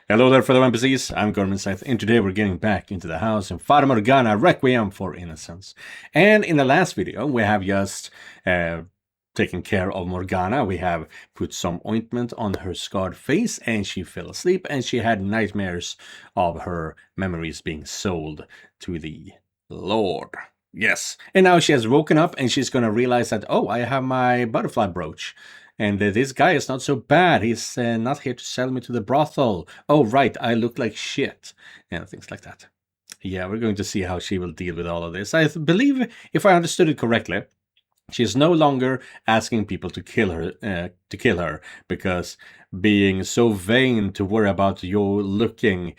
Hello there, fellow NPCs. I'm Scythe, and today we're getting back into the house in Fata Morgana, Requiem for Innocence. And in the last video, we have just taken care of Morgana. We have put some ointment on her scarred face, and she fell asleep, and she had nightmares of her memories being sold to the Lord. Yes. And now she has woken up, and she's going to realize that, oh, I have my butterfly brooch. And this guy is not so bad. He's not here to sell me to the brothel. Oh, right, I look like shit. And things like that. Yeah, we're going to see how she will deal with all of this. I believe, if I understood it correctly, she's no longer asking people to kill her, because being so vain to worry about your looking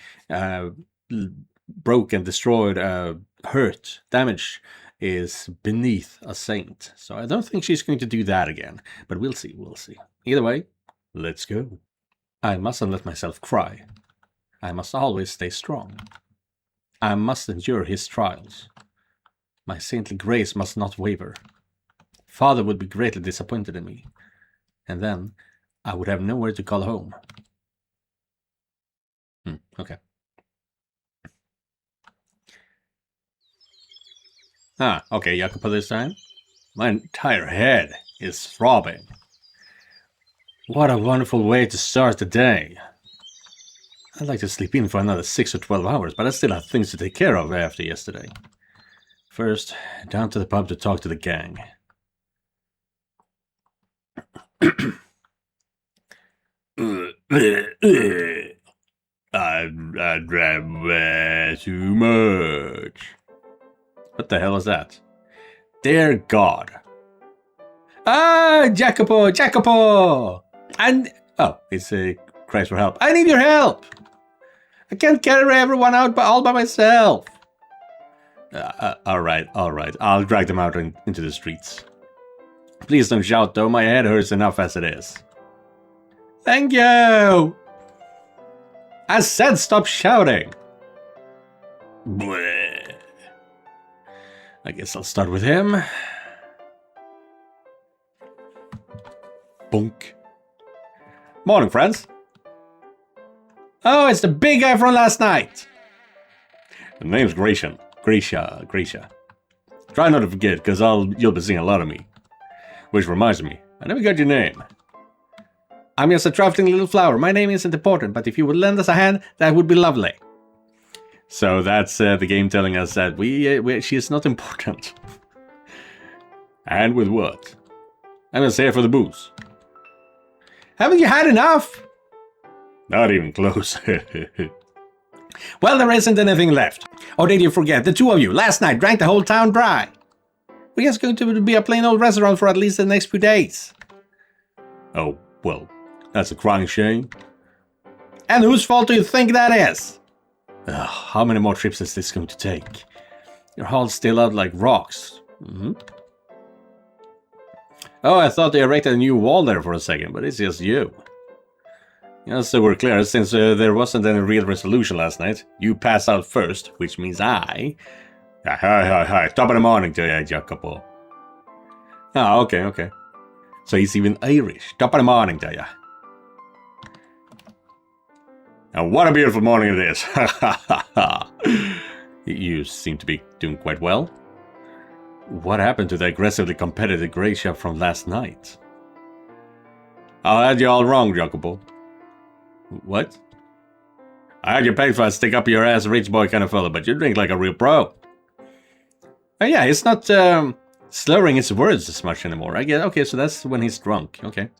broken, destroyed, hurt, damaged is beneath a saint. So I don't think she's going to do that again. But we'll see, we'll see. Either way, let's go. I mustn't let myself cry. I must always stay strong. I must endure his trials. My saintly grace must not waver. Father would be greatly disappointed in me. And then I would have nowhere to call home. Okay. Ah, okay, Jacopo this time. My entire head is throbbing. What a wonderful way to start the day. I'd like to sleep in for another 6 or 12 hours, but I still have things to take care of after yesterday. First, down to the pub to talk to the gang. I drank way too much. What the hell is that? Dear God. Ah, Jacopo! And oh, it's cries for help. I need your help. I can't carry everyone out all by myself. All right. I'll drag them out into the streets. Please don't shout, though. My head hurts enough as it is. Thank you. I said stop shouting. Bleh. I guess I'll start with him. Bonk. Morning, friends. Oh, it's the big guy from last night. The name's Gracia. Try not to forget, because you'll be seeing a lot of me. Which reminds me, I never got your name. I'm just a trifling little flower. My name isn't important, but if you would lend us a hand, that would be lovely. So that's the game telling us that she is not important. And with what? I'm just here for the booze. Haven't you had enough? Not even close. Well, there isn't anything left. Or did you forget? The two of you, last night, drank the whole town dry. We're just going to be a plain old restaurant for at least the next few days. Oh, well, that's a crying shame. And whose fault do you think that is? How many more trips is this going to take? Your hull's still out like rocks. Oh, I thought they erected a new wall there for a second, but it's just you. Yes, so we're clear, since there wasn't any real resolution last night. You passed out first, which means I... Hi. Top of the morning to you, Jacopo. Ah, okay. So he's even Irish. Top of the morning to you. And what a beautiful morning it is. You seem to be doing quite well. What happened to the aggressively competitive Gracia from last night? I had you all wrong, Jacopo. What? I had you paid for a stick up your ass rich boy kind of fellow, but you drink like a real pro. Oh yeah, he's not slurring his words as much anymore. I get okay, so that's when he's drunk. Okay.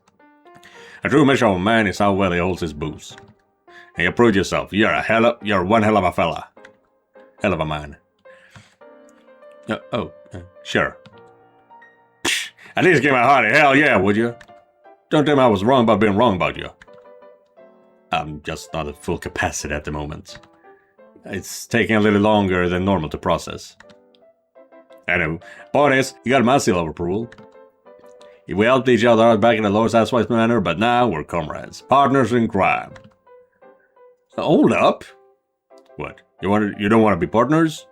A true measure of a man is how well he holds his booze. And you proved yourself. You're one hell of a fella. Hell of a man. Sure. Psh, at least give me a hearty hell yeah, would you? Don't tell me I was wrong about being wrong about you. I'm just not at full capacity at the moment. It's taking a little longer than normal to process. Anyway, boys, you got my seal of approval. We helped each other out back in the Lord's Asswise manner, but now we're comrades. Partners in crime. Hold up. What? You don't want to be partners?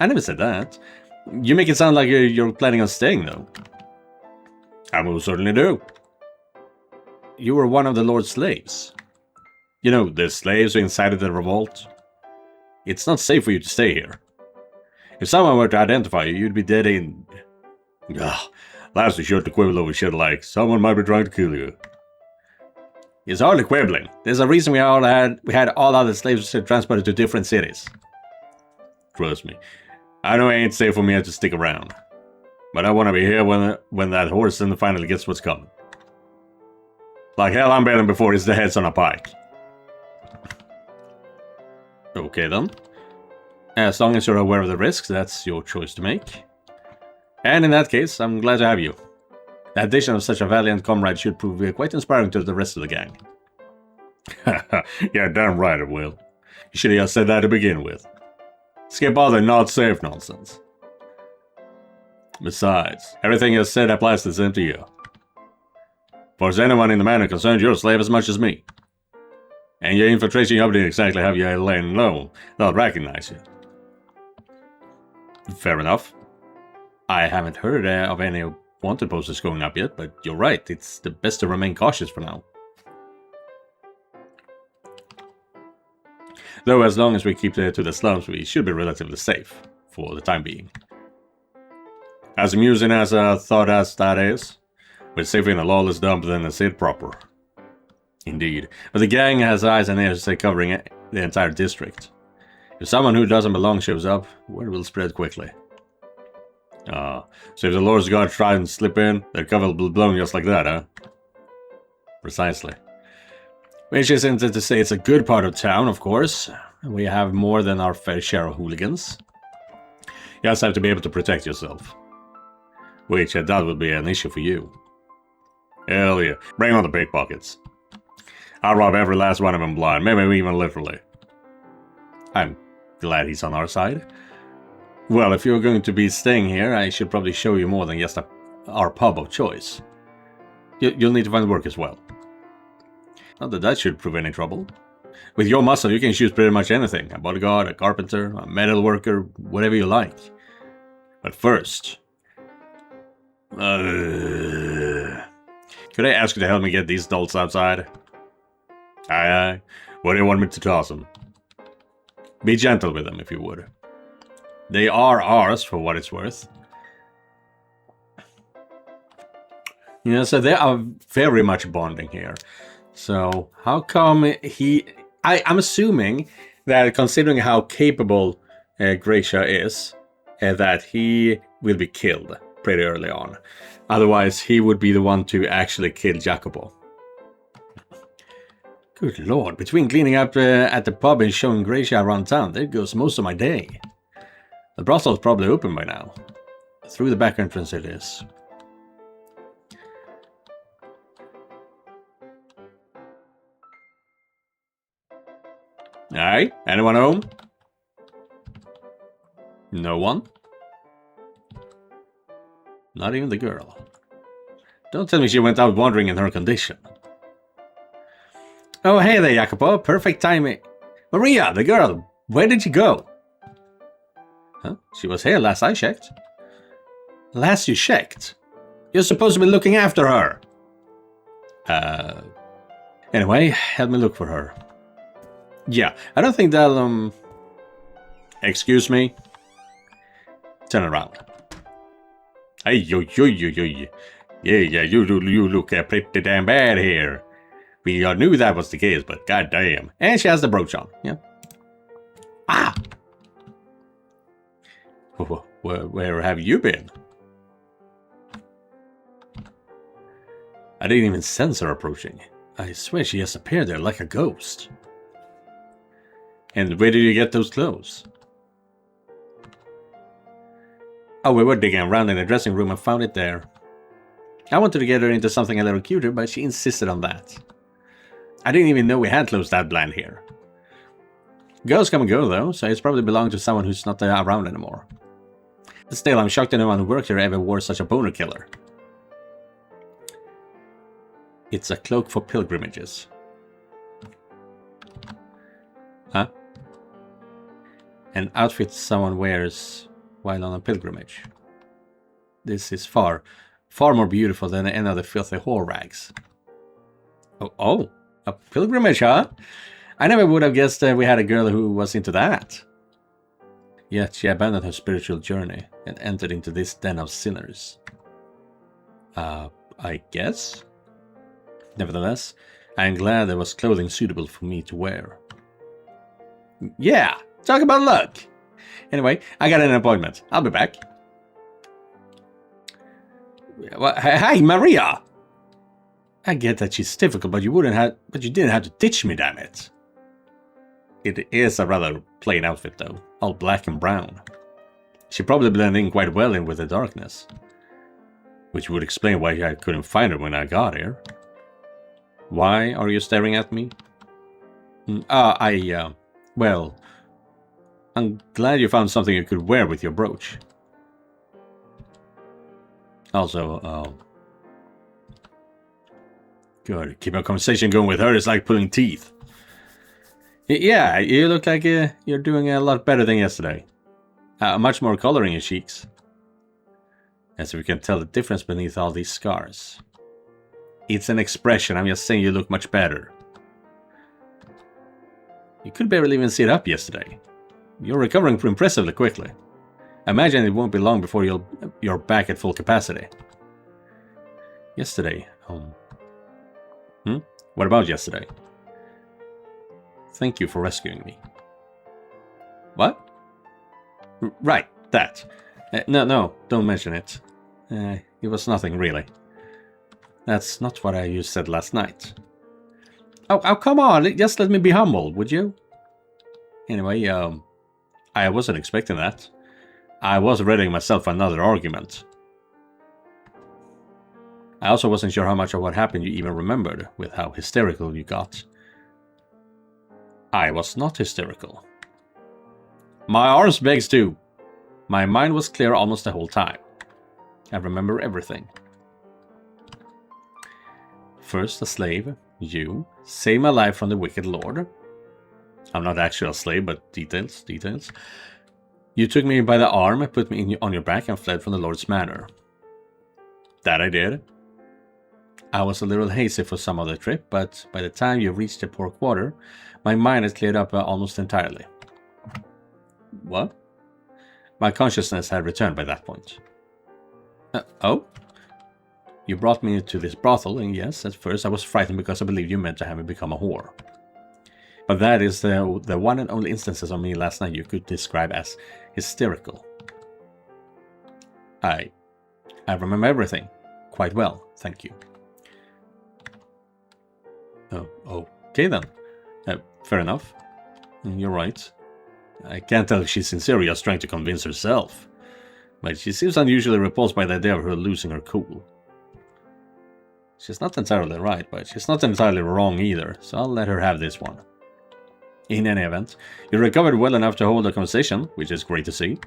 I never said that. You make it sound like you're planning on staying, though. I most certainly do. You were one of the Lord's slaves. You know, the slaves who incited the revolt. It's not safe for you to stay here. If someone were to identify you, you'd be dead in... Ugh, last we sure to quibble over shit like, someone might be trying to kill you. It's hardly quibbling. There's a reason we had all other slaves transported to different cities. Trust me. I know it ain't safe for me to stick around. But I want to be here when that horse finally gets what's coming. Like hell, I'm betting before his head's on a pike. Okay then. As long as you're aware of the risks, that's your choice to make. And in that case, I'm glad to have you. The addition of such a valiant comrade should prove quite inspiring to the rest of the gang. Yeah, damn right it will. You should have said that to begin with. Skip all the not safe nonsense. Besides, everything you said applies the same to you. For as anyone in the matter concerned, you're a slave as much as me. And your infiltration job didn't exactly have you laying low. They'll recognize you. Fair enough. I haven't heard of any wanted posters going up yet, but you're right, it's the best to remain cautious for now. Though as long as we keep to the slums, we should be relatively safe, for the time being. As amusing as a thought as that is, we're safer in a lawless dump than a Scythe proper. Indeed, but the gang has eyes and ears covering the entire district. If someone who doesn't belong shows up, word will spread quickly. So if the Lord's God tried and slip in, their cover will be blown just like that, huh? Precisely. Which isn't to say it's a good part of town, of course. We have more than our fair share of hooligans. You just have to be able to protect yourself. Which I doubt will be an issue for you. Hell yeah, bring on the pickpockets. I'll rob every last one of them blind, maybe even literally. I'm glad he's on our side. Well, if you're going to be staying here, I should probably show you more than just our pub of choice. You'll need to find work as well. Not that that should prove any trouble. With your muscle, you can choose pretty much anything. A bodyguard, a carpenter, a metal worker, whatever you like. But first... could I ask you to help me get these dolts outside? Aye. What do you want me to toss them? Be gentle with them, if you would. They are ours, for what it's worth. You know, so they are very much bonding here. So, how come he... I'm assuming that, considering how capable Gracia is, that he will be killed pretty early on. Otherwise, he would be the one to actually kill Jacopo. Good lord, between cleaning up at the pub and showing Gracia around town, there goes most of my day. The brothel's probably open by now. Through the back entrance it is. Aye, anyone home? No one? Not even the girl. Don't tell me she went out wandering in her condition. Oh, hey there, Jacopo. Perfect timing. Maria, the girl. Where did she go? Huh? She was here last I checked. Last you checked? You're supposed to be looking after her. Anyway, help me look for her. Yeah, I don't think they'll, Excuse me? Turn around. Hey, yo. Yeah, you look pretty damn bad here. We knew that was the case, but goddamn. And she has the brooch on, yeah. Ah! Where have you been? I didn't even sense her approaching. I swear she just appeared there like a ghost. And where did you get those clothes? Oh, we were digging around in the dressing room and found it there. I wanted to get her into something a little cuter, but she insisted on that. I didn't even know we had clothes that bland here. Girls come and go, though, so it's probably belonged to someone who's not around anymore. But still, I'm shocked anyone who worked here ever wore such a boner killer. It's a cloak for pilgrimages. Huh? An outfit someone wears while on a pilgrimage. This is far more beautiful than any of the filthy whore rags. Oh, a pilgrimage, huh? I never would have guessed we had a girl who was into that. Yet she abandoned her spiritual journey and entered into this den of sinners. I guess? Nevertheless, I am glad there was clothing suitable for me to wear. Yeah, talk about luck! Anyway, I got an appointment. I'll be back. Well, hey, Maria! I get that she's difficult, but you didn't have to ditch me, damn it. It is a rather plain outfit, though, all black and brown. She probably blended in quite well in with the darkness, which would explain why I couldn't find her when I got here. Why are you staring at me? Well, I'm glad you found something you could wear with your brooch. Also, good. Keep a conversation going with her is like pulling teeth. Yeah, you look like you're doing a lot better than yesterday. Much more color in your cheeks. As we can tell the difference beneath all these scars. It's an expression, I'm just saying you look much better. You could barely even sit up yesterday. You're recovering impressively quickly. I imagine it won't be long before you're back at full capacity. Yesterday, What about yesterday? Thank you for rescuing me. What? Right, that. No, don't mention it. It was nothing, really. That's not what you said last night. Oh, come on, just let me be humble, would you? Anyway, I wasn't expecting that. I was readying myself for another argument. I also wasn't sure how much of what happened you even remembered, with how hysterical you got. I was not hysterical. My arms begs too. My mind was clear almost the whole time. I remember everything. First a slave, you, saved my life from the wicked lord. I'm not actually a slave, but details. You took me by the arm, put me on your back and fled from the lord's manor. That I did. I was a little hazy for some of the trip, but by the time you reached the port quarter, my mind had cleared up almost entirely. What? My consciousness had returned by that point. Oh? You brought me to this brothel, and yes, at first I was frightened because I believed you meant to have me become a whore. But that is the one and only instances of me last night you could describe as hysterical. I remember everything. Quite well, thank you. Oh, okay then. Fair enough. You're right. I can't tell if she's sincere or just trying to convince herself. But she seems unusually repulsed by the idea of her losing her cool. She's not entirely right, but she's not entirely wrong either, so I'll let her have this one. In any event, you recovered well enough to hold a conversation, which is great to see.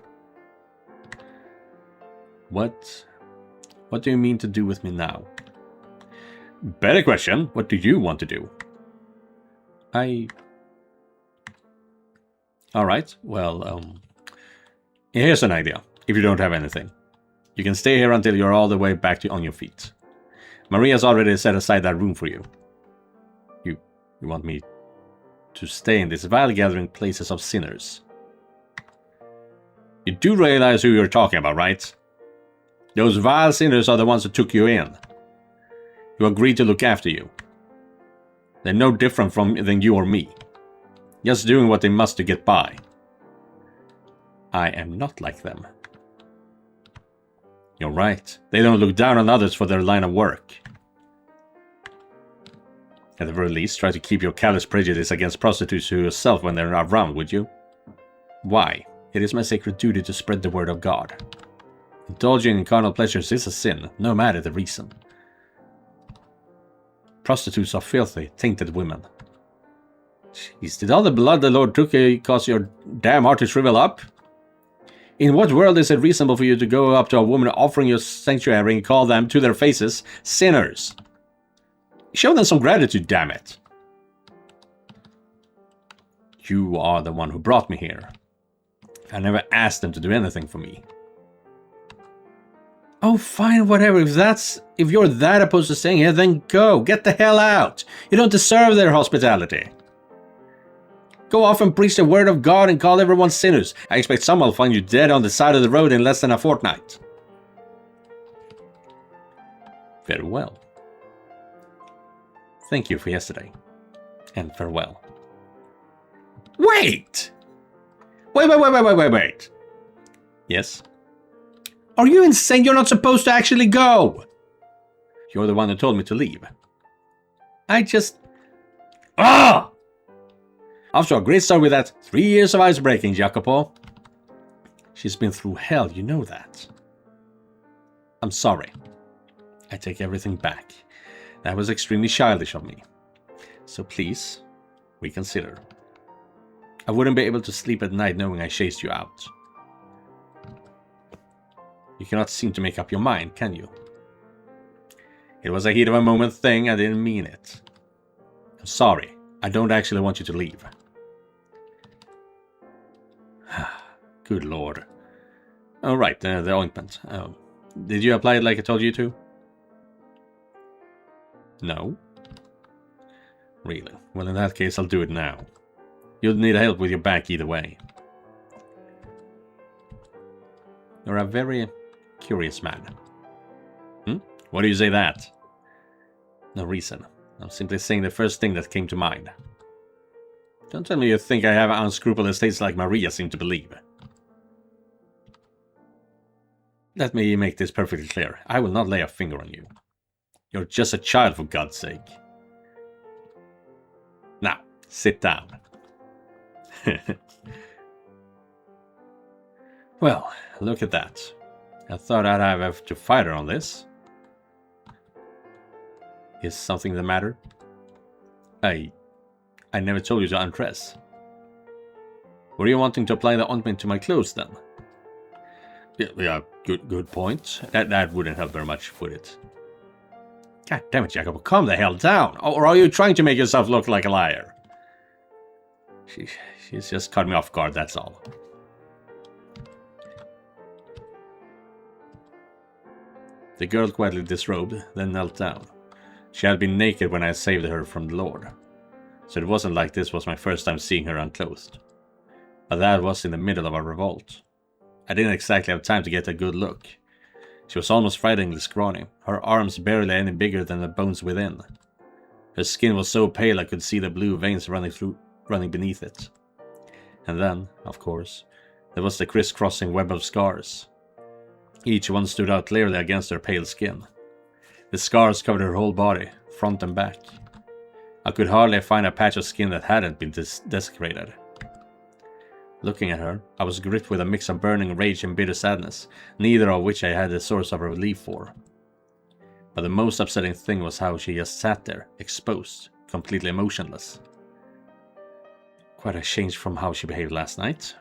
What do you mean to do with me now? Better question, what do you want to do? Alright, well, here's an idea, if you don't have anything. You can stay here until you're all the way back on your feet. Maria's already set aside that room for you. You want me to stay in this vile gathering places of sinners. You do realize who you're talking about, right? Those vile sinners are the ones who took you in. Who agreed to look after you. They're no different than you or me. Just doing what they must to get by. I am not like them. You're right. They don't look down on others for their line of work. At the very least, try to keep your callous prejudice against prostitutes to yourself when they're not around, would you? Why? It is my sacred duty to spread the word of God. Indulging in carnal pleasures is a sin, no matter the reason. Prostitutes are filthy, tainted women. Jeez, did all the blood the Lord took cause your damn heart to shrivel up? In what world is it reasonable for you to go up to a woman offering you sanctuary and call them to their faces sinners? Show them some gratitude, damn it. You are the one who brought me here. I never asked them to do anything for me. Oh, fine, whatever. If you're that opposed to staying here, then go. Get the hell out. You don't deserve their hospitality. Go off and preach the word of God and call everyone sinners. I expect someone will find you dead on the side of the road in less than a fortnight. Very well. Thank you for yesterday. And farewell. Wait! Wait. Yes? Are you insane? You're not supposed to actually go! You're the one who told me to leave. I just... Ah! Off to a great start with that 3 years of ice breaking, Jacopo. She's been through hell, you know that. I'm sorry. I take everything back. That was extremely childish of me. So please, reconsider. I wouldn't be able to sleep at night knowing I chased you out. You cannot seem to make up your mind, can you? It was a heat of a moment thing, I didn't mean it. I'm sorry, I don't actually want you to leave. Good lord. Oh right, the ointment. Did you apply it like I told you to? No? Really? Well, in that case, I'll do it now. You'll need help with your back either way. You're a very curious man. Why do you say that? No reason. I'm simply saying the first thing that came to mind. Don't tell me you think I have unscrupulous tastes like Maria seem to believe. Let me make this perfectly clear. I will not lay a finger on you. You're just a child, for God's sake. Now, sit down. Well, look at that. I thought I'd have to fight her on this. Is something the matter? I never told you to undress. Were you wanting to apply the ointment to my clothes then? Yeah, good point. That wouldn't help very much, would it? God damn it, Jacob, calm the hell down. Or are you trying to make yourself look like a liar? She's just caught me off guard, that's all. The girl quietly disrobed, then knelt down. She had been naked when I saved her from the Lord, so it wasn't like this was my first time seeing her unclothed. But that was in the middle of a revolt. I didn't exactly have time to get a good look. She was almost frighteningly scrawny, her arms barely any bigger than the bones within. Her skin was so pale I could see the blue veins running beneath it. And then, of course, there was the crisscrossing web of scars. Each one stood out clearly against her pale skin. The scars covered her whole body, front and back. I could hardly find a patch of skin that hadn't been desecrated. Looking at her, I was gripped with a mix of burning rage and bitter sadness, neither of which I had a source of relief for. But the most upsetting thing was how she just sat there, exposed, completely emotionless. Quite a change from how she behaved last night.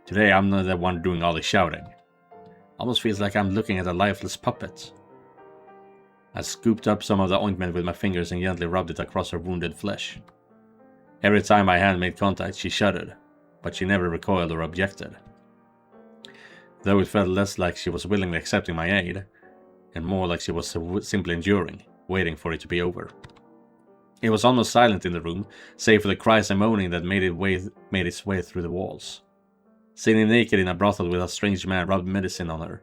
Today I'm not the one doing all the shouting. Almost feels like I'm looking at a lifeless puppet. I scooped up some of the ointment with my fingers and gently rubbed it across her wounded flesh. Every time my hand made contact, she shuddered, but she never recoiled or objected. Though it felt less like she was willingly accepting my aid, and more like she was simply enduring, waiting for it to be over. It was almost silent in the room, save for the cries and moaning that made its way through the walls. Sitting naked in a brothel with a strange man rubbed medicine on her.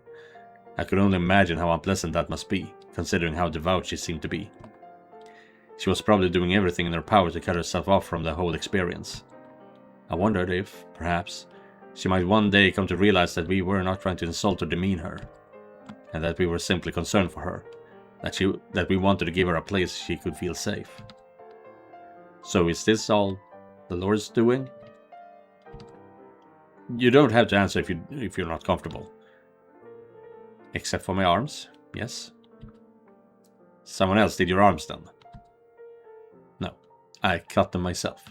I could only imagine how unpleasant that must be, considering how devout she seemed to be. She was probably doing everything in her power to cut herself off from the whole experience. I wondered if, perhaps, she might one day come to realize that we were not trying to insult or demean her, and that we were simply concerned for her, that we wanted to give her a place she could feel safe. So is this all the Lord's doing? You don't have to answer if you're not comfortable. Except for my arms, yes. Someone else did your arms then? No, I cut them myself.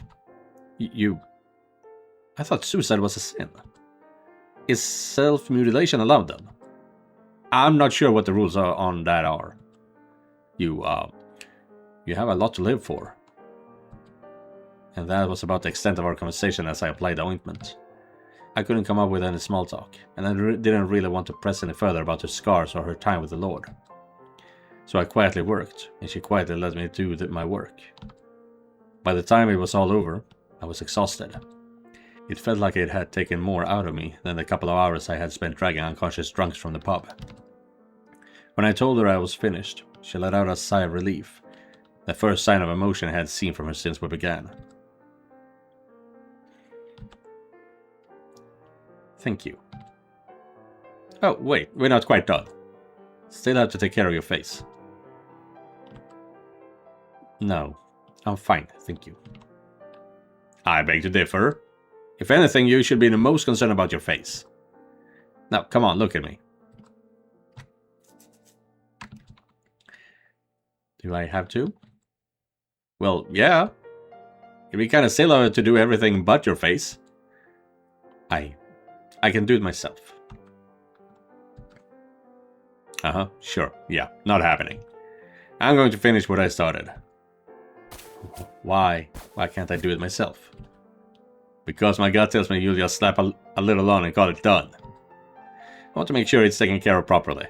I thought suicide was a sin. Is self-mutilation allowed then? I'm not sure what the rules on that are. You have a lot to live for. And that was about the extent of our conversation as I applied the ointment. I couldn't come up with any small talk, and I didn't really want to press any further about her scars or her time with the Lord. So I quietly worked, and she quietly let me do my work. By the time it was all over, I was exhausted, It felt like it had taken more out of me than the couple of hours I had spent dragging unconscious drunks from the pub. When I told her I was finished, she let out a sigh of relief, the first sign of emotion I had seen from her since we began. Thank you. Oh, wait, we're not quite done. Still have to take care of your face. No, I'm fine, thank you. I beg to differ. If anything, you should be the most concerned about your face. Now, come on, look at me. Do I have to? Well, yeah. It'd be kind of silly to do everything but your face. I can do it myself. Sure, yeah, not happening. I'm going to finish what I started. Why? Why can't I do it myself? Because my gut tells me you'll just slap a little on and call it done. I want to make sure it's taken care of properly.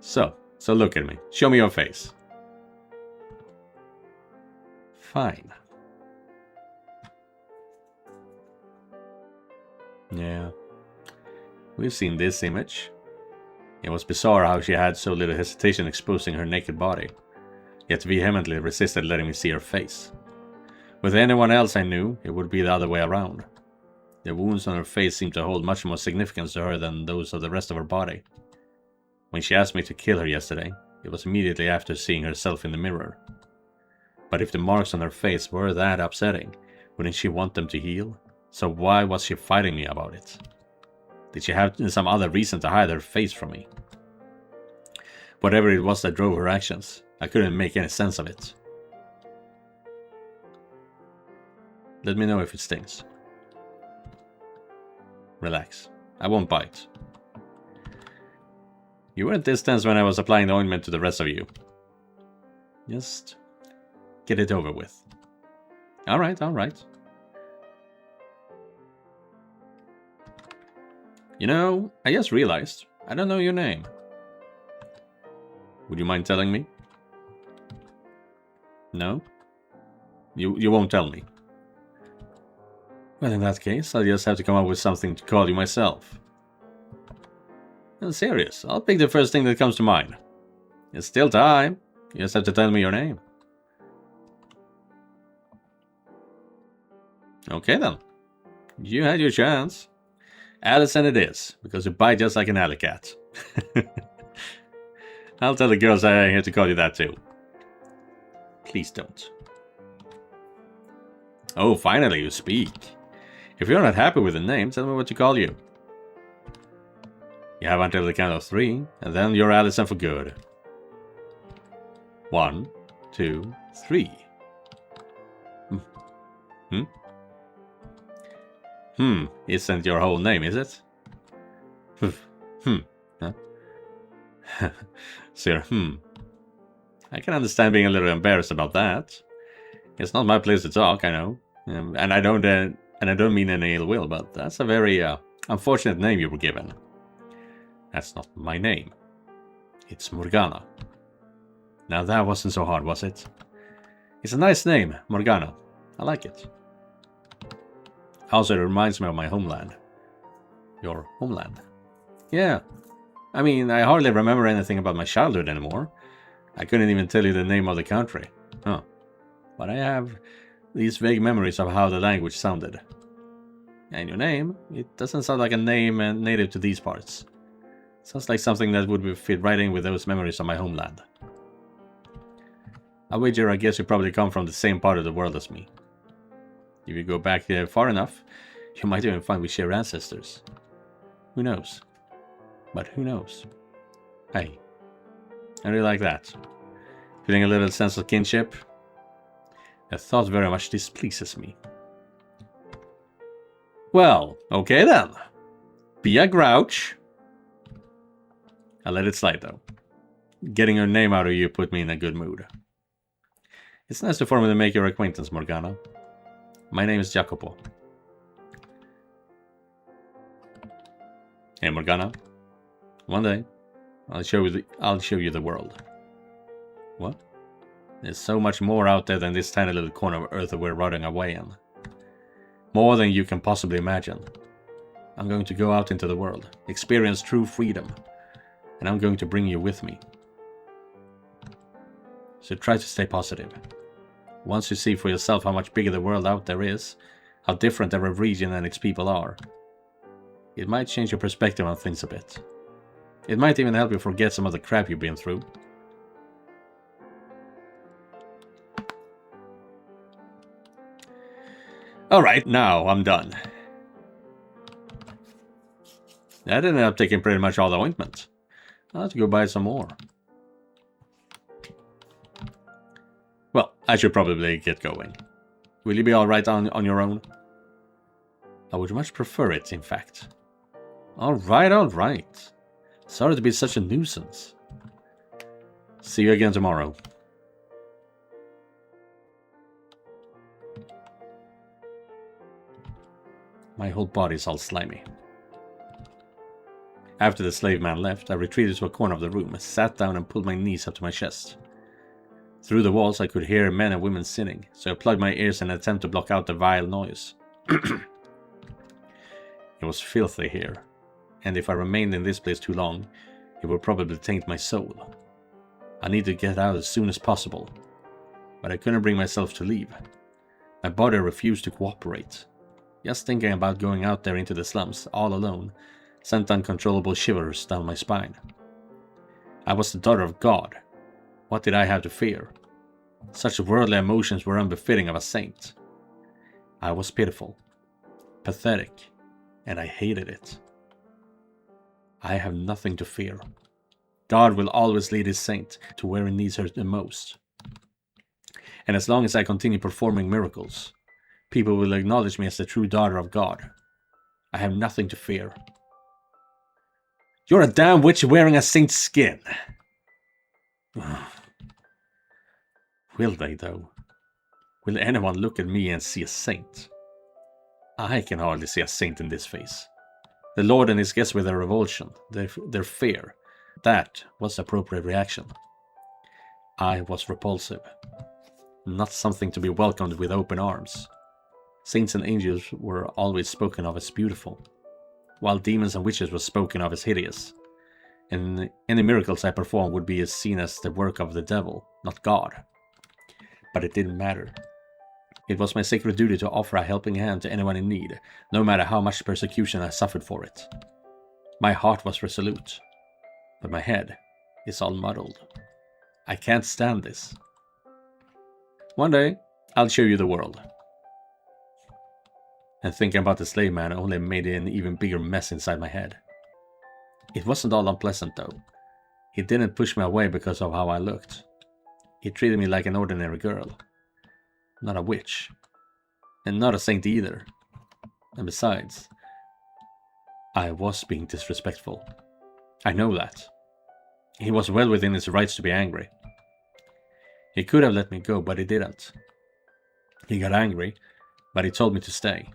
So look at me. Show me your face. Fine. Yeah. We've seen this image. It was bizarre how she had so little hesitation exposing her naked body, yet vehemently resisted letting me see her face. With anyone else I knew, it would be the other way around. The wounds on her face seemed to hold much more significance to her than those of the rest of her body. When she asked me to kill her yesterday, it was immediately after seeing herself in the mirror. But if the marks on her face were that upsetting, wouldn't she want them to heal? So why was she fighting me about it? Did she have some other reason to hide her face from me? Whatever it was that drove her actions, I couldn't make any sense of it. Let me know if it stings. Relax. I won't bite. You weren't this tense when I was applying the ointment to the rest of you. Just get it over with. Alright, alright. You know, I just realized, I don't know your name. Would you mind telling me? No? You won't tell me. Well, in that case, I'll just have to come up with something to call you myself. I'm serious, I'll pick the first thing that comes to mind. It's still time. You just have to tell me your name. Okay then. You had your chance. Allison it is, because you bite just like an alley cat. I'll tell the girls I had to call you that too. Please don't. Oh, finally you speak. If you're not happy with the name, tell me what to call you. You have until the count of 3, and then you're Allison for good. 1, 2, 3. Isn't your whole name, is it? Huh? Sir, I can understand being a little embarrassed about that. It's not my place to talk, I know. And I don't mean any ill will, but that's a very unfortunate name you were given. That's not my name. It's Morgana. Now that wasn't so hard, was it? It's a nice name, Morgana. I like it. Also, it reminds me of my homeland. Your homeland? Yeah. I mean, I hardly remember anything about my childhood anymore. I couldn't even tell you the name of the country. Huh. But I have these vague memories of how the language sounded. And your name? It doesn't sound like a name native to these parts. It sounds like something that would fit right in with those memories of my homeland. I wager I guess you probably come from the same part of the world as me. If you go back there far enough, you might even find we share ancestors. Who knows? But who knows? Hey, I really like that. Feeling a little sense of kinship. A thought very much displeases me. Well, okay then. Be a grouch. I'll let it slide though. Getting her name out of you put me in a good mood. It's nice to formally make your acquaintance, Morgana. My name is Jacopo. Hey, Morgana. One day, I'll show you the world. What? There's so much more out there than this tiny little corner of Earth that we're rotting away in. More than you can possibly imagine. I'm going to go out into the world, experience true freedom, and I'm going to bring you with me. So try to stay positive. Once you see for yourself how much bigger the world out there is, how different every region and its people are, it might change your perspective on things a bit. It might even help you forget some of the crap you've been through. Alright, now I'm done. That ended up taking pretty much all the ointment. I'll have to go buy some more. Well, I should probably get going. Will you be alright on your own? I would much prefer it, in fact. Alright. Sorry to be such a nuisance. See you again tomorrow. My whole body's all slimy. After the slave man left, I retreated to a corner of the room, sat down and pulled my knees up to my chest. Through the walls I could hear men and women singing, so I plugged my ears in an attempt to block out the vile noise. It was filthy here, and if I remained in this place too long, it would probably taint my soul. I needed to get out as soon as possible, but I couldn't bring myself to leave. My body refused to cooperate. Just thinking about going out there into the slums, all alone, sent uncontrollable shivers down my spine. I was the daughter of God. What did I have to fear? Such worldly emotions were unbefitting of a saint. I was pitiful, pathetic, and I hated it. I have nothing to fear. God will always lead his saint to where he needs her the most. And as long as I continue performing miracles, people will acknowledge me as the true daughter of God. I have nothing to fear. You're a damn witch wearing a saint's skin. Will they, though? Will anyone look at me and see a saint? I can hardly see a saint in this face. The Lord and his guests with their revulsion, their fear, that was the appropriate reaction. I was repulsive. Not something to be welcomed with open arms. Saints and angels were always spoken of as beautiful, while demons and witches were spoken of as hideous. And any miracles I performed would be seen as the work of the devil, not God. But it didn't matter. It was my sacred duty to offer a helping hand to anyone in need, no matter how much persecution I suffered for it. My heart was resolute, but my head is all muddled. I can't stand this. One day, I'll show you the world. And thinking about the slave man only made an even bigger mess inside my head. It wasn't all unpleasant though. He didn't push me away because of how I looked. He treated me like an ordinary girl. Not a witch. And not a saint either. And besides, I was being disrespectful. I know that. He was well within his rights to be angry. He could have let me go, but he didn't. He got angry, but he told me to stay.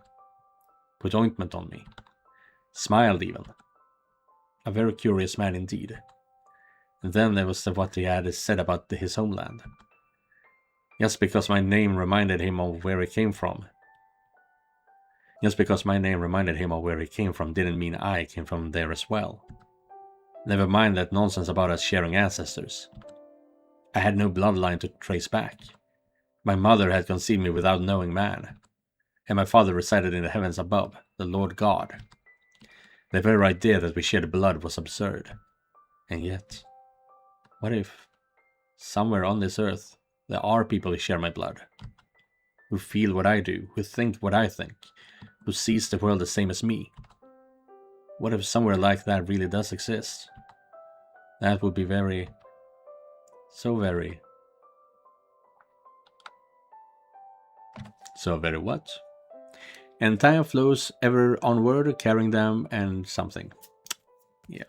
Put ointment on me. Smiled even. A very curious man indeed. And then there was what he had said about his homeland. Just because my name reminded him of where he came from. Didn't mean I came from there as well. Never mind that nonsense about us sharing ancestors. I had no bloodline to trace back. My mother had conceived me without knowing man. And my father resided in the heavens above, the Lord God. The very idea that we shared blood was absurd. And yet, what if, somewhere on this earth, there are people who share my blood? Who feel what I do, who think what I think, who sees the world the same as me? What if somewhere like that really does exist? That would be very, so very what? And time flows ever onward, carrying them and something. Yeah.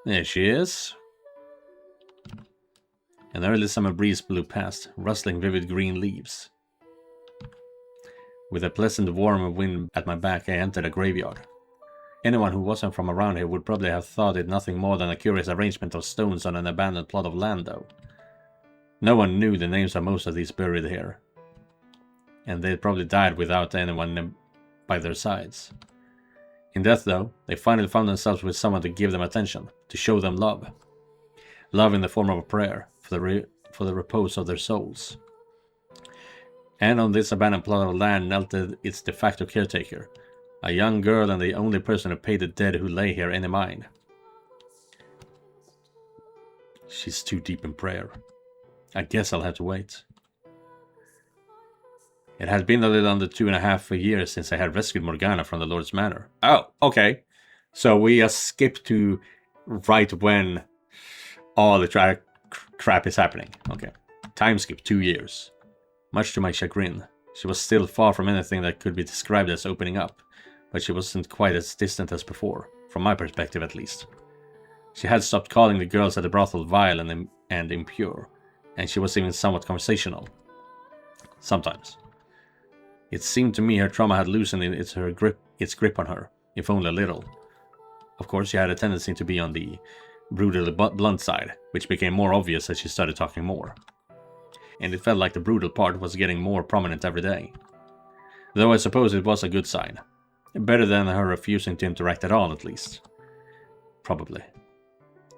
There she is. An early summer breeze blew past, rustling vivid green leaves. With a pleasant warm wind at my back, I entered a graveyard. Anyone who wasn't from around here would probably have thought it nothing more than a curious arrangement of stones on an abandoned plot of land, though. No one knew the names of most of these buried here. and they probably died without anyone by their sides. In death, though, they finally found themselves with someone to give them attention, to show them love. Love in the form of a prayer for the repose of their souls. And on this abandoned plot of land knelt its de facto caretaker, a young girl and the only person who paid the dead who lay here any mind. She's too deep in prayer. I guess I'll have to wait. It had been a little under 2.5 years since I had rescued Morgana from the Lord's Manor. Oh, okay. So we just skipped to right when all the crap is happening. Okay. Time skip 2 years. Much to my chagrin, she was still far from anything that could be described as opening up, but she wasn't quite as distant as before, from my perspective at least. She had stopped calling the girls at the brothel vile and impure, and she was even somewhat conversational. Sometimes. It seemed to me her trauma had loosened its grip on her, if only a little. Of course, she had a tendency to be on the brutally blunt side, which became more obvious as she started talking more. And it felt like the brutal part was getting more prominent every day. Though I suppose it was a good sign. Better than her refusing to interact at all, at least. Probably.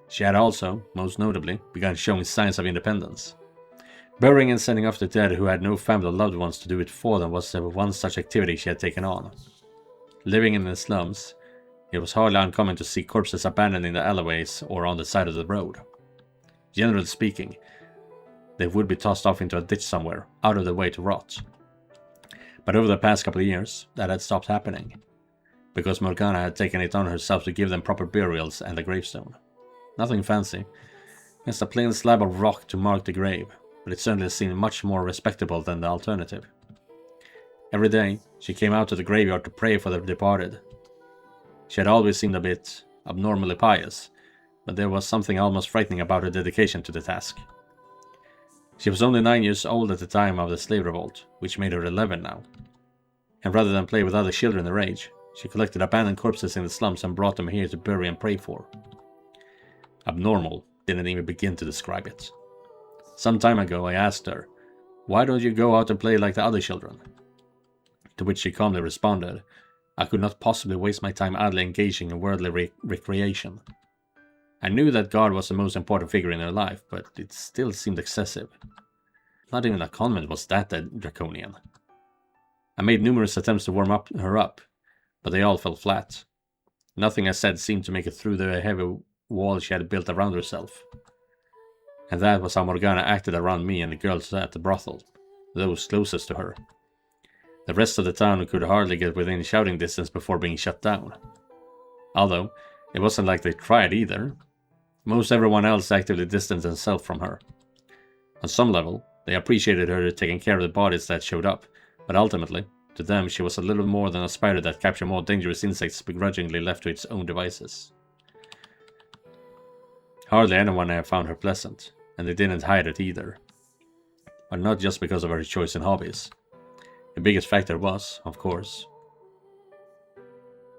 She had also, most notably, begun showing signs of independence. Burying and sending off the dead who had no family or loved ones to do it for them was one such activity she had taken on. Living in the slums, it was hardly uncommon to see corpses abandoned in the alleyways or on the side of the road. Generally speaking, they would be tossed off into a ditch somewhere, out of the way to rot. But over the past couple of years, that had stopped happening, because Morgana had taken it on herself to give them proper burials and a gravestone. Nothing fancy, just a plain slab of rock to mark the grave, but it certainly seemed much more respectable than the alternative. Every day, she came out to the graveyard to pray for the departed. She had always seemed a bit abnormally pious, but there was something almost frightening about her dedication to the task. She was only 9 years old at the time of the slave revolt, which made her 11 now. And rather than play with other children her age, she collected abandoned corpses in the slums and brought them here to bury and pray for. Abnormal didn't even begin to describe it. Some time ago I asked her, "Why don't you go out and play like the other children?" To which she calmly responded, "I could not possibly waste my time idly engaging in worldly recreation." I knew that God was the most important figure in her life, but it still seemed excessive. Not even a convent was that draconian. I made numerous attempts to warm her up, but they all fell flat. Nothing I said seemed to make it through the heavy wall she had built around herself. And that was how Morgana acted around me and the girls at the brothel, those closest to her. The rest of the town could hardly get within shouting distance before being shut down. Although, it wasn't like they tried either. Most everyone else actively distanced themselves from her. On some level, they appreciated her taking care of the bodies that showed up, but ultimately, to them she was a little more than a spider that captured more dangerous insects begrudgingly left to its own devices. Hardly anyone had found her pleasant, and they didn't hide it either. But not just because of her choice in hobbies. The biggest factor was, of course,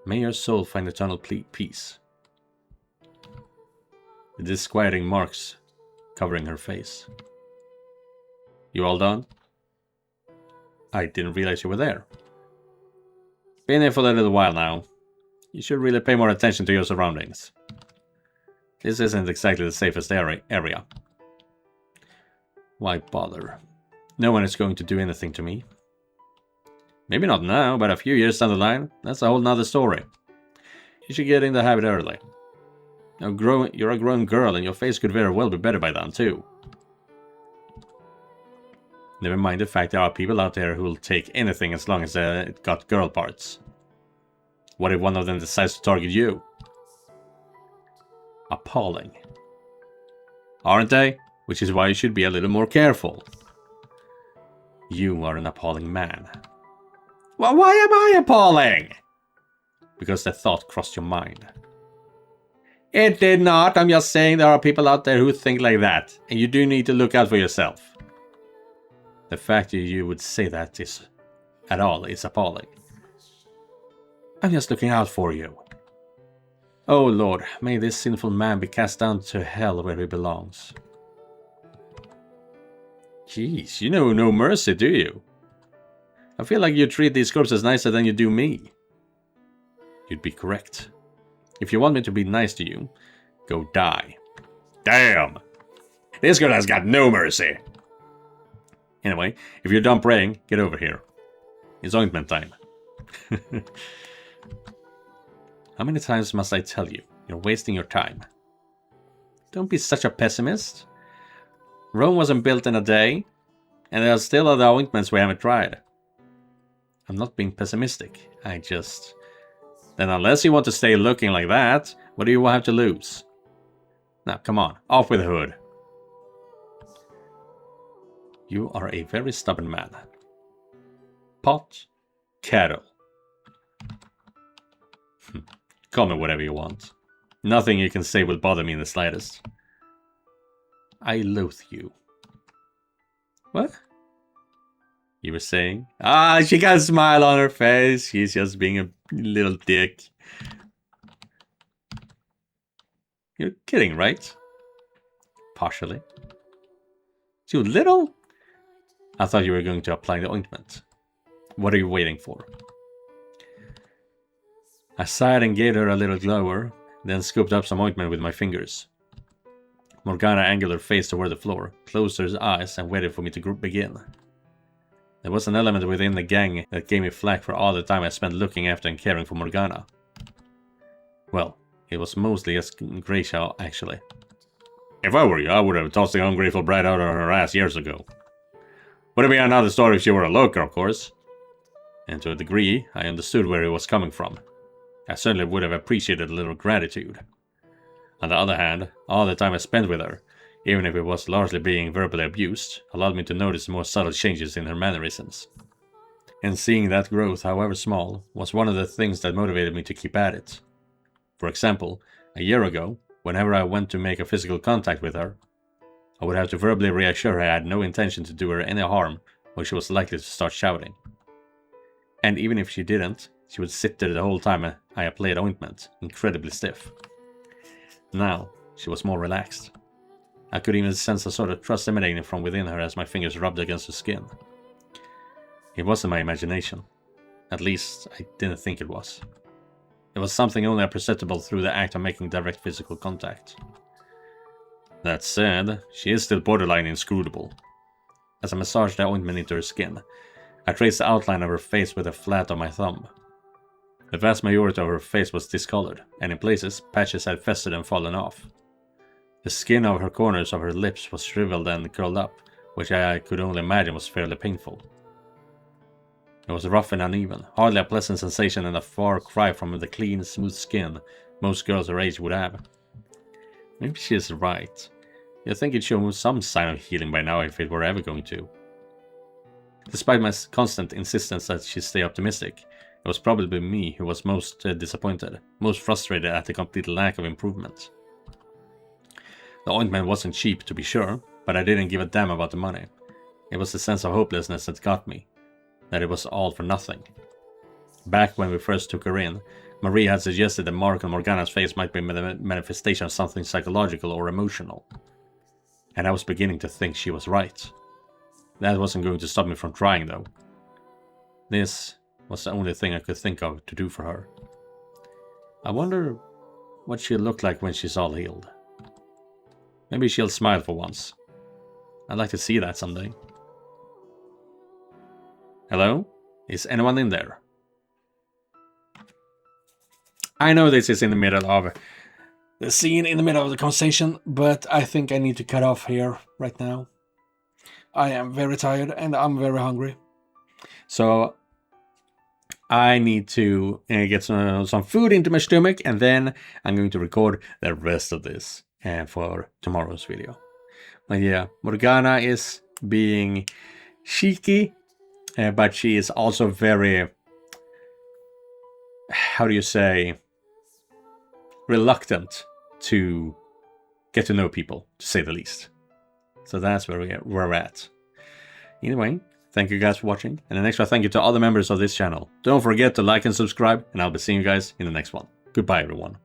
may your soul find eternal peace. The disquieting marks covering her face. You all done? I didn't realize you were there. Been here for a little while now. You should really pay more attention to your surroundings. This isn't exactly the safest area. Why bother? No one is going to do anything to me. Maybe not now, but a few years down the line, that's a whole nother story. You should get in the habit early. You're a grown girl and your face could very well be better by then too. Never mind the fact there are people out there who will take anything as long as it got girl parts. What if one of them decides to target you? Appalling. Aren't they? Which is why you should be a little more careful. You are an appalling man. Well, why am I appalling? Because the thought crossed your mind. It did not. I'm just saying there are people out there who think like that, and you do need to look out for yourself. The fact that you would say that is appalling. I'm just looking out for you. Oh Lord, may this sinful man be cast down to hell where he belongs. Jeez, you know no mercy, do you? I feel like you treat these corpses nicer than you do me. You'd be correct. If you want me to be nice to you, go die. Damn! This girl has got no mercy. Anyway, if you're done praying, get over here. It's ointment time. How many times must I tell you? You're wasting your time. Don't be such a pessimist. Rome wasn't built in a day, and there are still other ointments we haven't tried. I'm not being pessimistic. I just... Then unless you want to stay looking like that, what do you have to lose? Now, come on. Off with the hood. You are a very stubborn man. Pot. Cattle. Call me whatever you want. Nothing you can say will bother me in the slightest. I loathe you. What? You were saying? Ah, she got a smile on her face. She's just being a little dick. You're kidding, right? Partially. Too little? I thought you were going to apply the ointment. What are you waiting for? I sighed and gave her a little glower, then scooped up some ointment with my fingers. Morgana angled her face toward the floor, closed her eyes, and waited for me to begin. There was an element within the gang that gave me flack for all the time I spent looking after and caring for Morgana. Well, it was mostly Gracia, actually. If I were you, I would have tossed the ungrateful brat out of her ass years ago. Would it be another story if she were a lurker, of course? And to a degree, I understood where he was coming from. I certainly would have appreciated a little gratitude. On the other hand, all the time I spent with her, even if it was largely being verbally abused, allowed me to notice more subtle changes in her mannerisms. And seeing that growth, however small, was one of the things that motivated me to keep at it. For example, a year ago, whenever I went to make a physical contact with her, I would have to verbally reassure her I had no intention to do her any harm, or she was likely to start shouting. And even if she didn't, she would sit there the whole time I applied ointment, incredibly stiff. Now, she was more relaxed. I could even sense a sort of trust emanating from within her as my fingers rubbed against her skin. It wasn't my imagination. At least, I didn't think it was. It was something only perceptible through the act of making direct physical contact. That said, she is still borderline inscrutable. As I massaged the ointment into her skin, I traced the outline of her face with the flat of my thumb. The vast majority of her face was discolored, and in places, patches had festered and fallen off. The skin of her corners of her lips was shriveled and curled up, which I could only imagine was fairly painful. It was rough and uneven, hardly a pleasant sensation and a far cry from the clean, smooth skin most girls her age would have. Maybe she is right. You'd think it'd show some sign of healing by now if it were ever going to. Despite my constant insistence that she stay optimistic, it was probably me who was most disappointed, most frustrated at the complete lack of improvement. The ointment wasn't cheap, to be sure, but I didn't give a damn about the money. It was the sense of hopelessness that got me, that it was all for nothing. Back when we first took her in, Marie had suggested that Mark and Morgana's face might be a manifestation of something psychological or emotional. And I was beginning to think she was right. That wasn't going to stop me from trying, though. This was the only thing I could think of to do for her. I wonder what she'll look like when she's all healed. Maybe she'll smile for once. I'd like to see that someday. Hello? Is anyone in there? I know this is in the middle of the scene, in the middle of the conversation, but I think I need to cut off here right now. I am very tired and I'm very hungry. So I need to get some food into my stomach, and then I'm going to record the rest of this for tomorrow's video. But yeah, Morgana is being cheeky, but she is also very, how do you say, reluctant to get to know people, to say the least. So that's where we're at. Anyway, thank you guys for watching, and an extra thank you to all the members of this channel. Don't forget to like and subscribe, and I'll be seeing you guys in the next one. Goodbye, everyone.